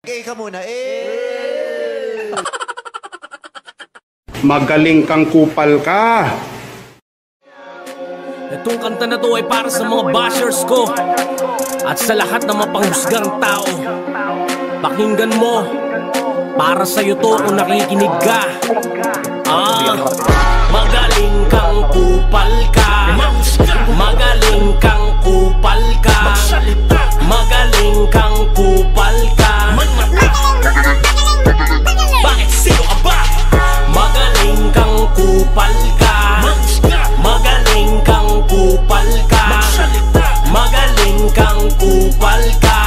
ka muna, Magaling kang kupal ka. Itong kanta na to ay para sa mga bashers ko at sa lahat ng mapanghusgang tao. Pakinggan mo, para sa'yo to kung nakikinig ka. Magaling kang kupal ka. Magaling kang kupal ka. Magaling kang kupal ka. Bakit sino ka ba? Magaling kang kupal ka. Magaling kang kupal ka. Magaling kang kupal ka.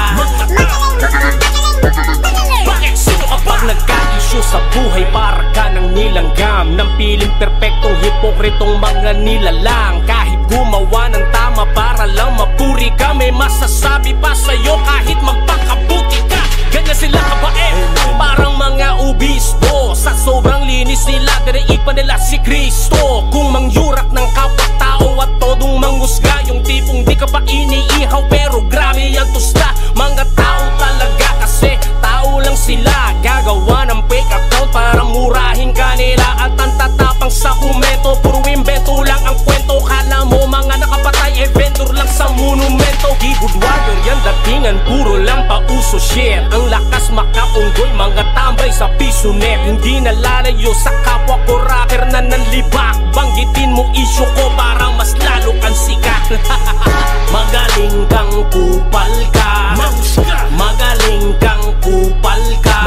Bakit sino ka ba? Pag nagka-issue sa buhay para ka ng nilanggam ng piling perpektong hipokritong mga nilalang. Kahit gumawa ng tama para lang mapuri ka, may masasabi pa sa'yo kahit magpakabuti ka. Ganyan sila kabait, parang mga obispo. Sa sobrang linis nila, diriipan nila si Kristo. Kung mangyurak ng kapwa-tao at todong manghusga, yung tipong di ka pa iniihaw pero grabe ang tusta. Mga tao talaga kasi tao lang sila. Gagawa ng fake account para murahin kanila. At ang tatapang sa komento, puro invento lang ang kwento. Kala mo mga nakapatay, vendor lang sa monumento. Keyboard warrior yan datingan, puro lang pauso shit. Ang lakas makaunggoy, mga tambay sa piso net. Hindi nalalayo sa kapwa ko rapper na nanlibak. Banggitin mo issue ko para mas lalo kang sikat. Magaling kang kupal ka. Magaling kang kupal ka.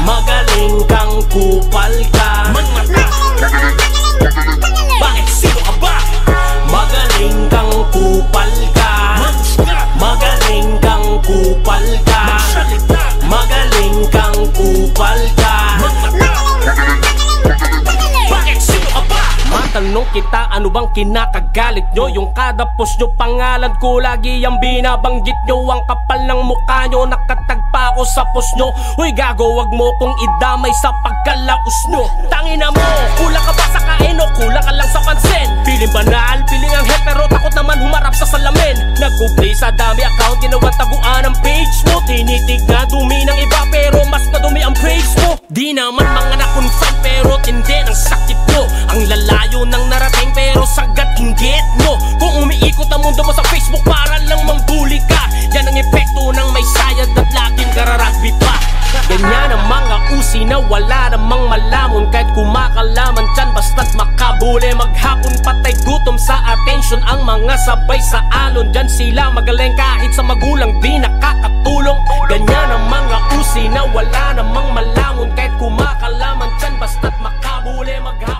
Magaling kang kupal ka. Bakit sino ka ba? Magaling kang kupal ka. Magaling kang kupal ka. Magaling kang kupal ka. Bakit sino ka ba? Matanong kita, ano bang kinakagalit nyo? Yung kada post nyo, pangalan ko lagi ang binabanggit nyo. Ang kapal ng mukha nyo, nakatagpa ako sa post nyo. Uy gago, wag mo kong idamay sa pagkalaos nyo. Tangina mo, kulang ka ba sa kain o kulang ka lang sa pansin? Piling banal, piling anghel, pero takot naman humarap sa salamin. Nag-play sa dami account, ginawan taguan ang page mo. Tinitig na dumi ng iba, pero mas madumi ang page mo. Di naman mga na-confront, pero tindi ng sakit nyo. Ang lalayo ng narating, pero sagat inggit nyo. Kung umiikot ang mundo mo sa Facebook para lang mambuli ka, yan ang epekto ng may sayad at laging kararagbi pa. Ganyan ang mga usi na wala namang malamon. Kahit kumakalaman dyan basta't makabuli. Maghapon patay gutom sa attention ang mga sabay sa alon. Dyan sila magaling kahit sa magulang di nakakatulong. Ganyan ang mga usi na wala namang malamon. Kahit kumakalaman dyan basta't makabuli. Maghapon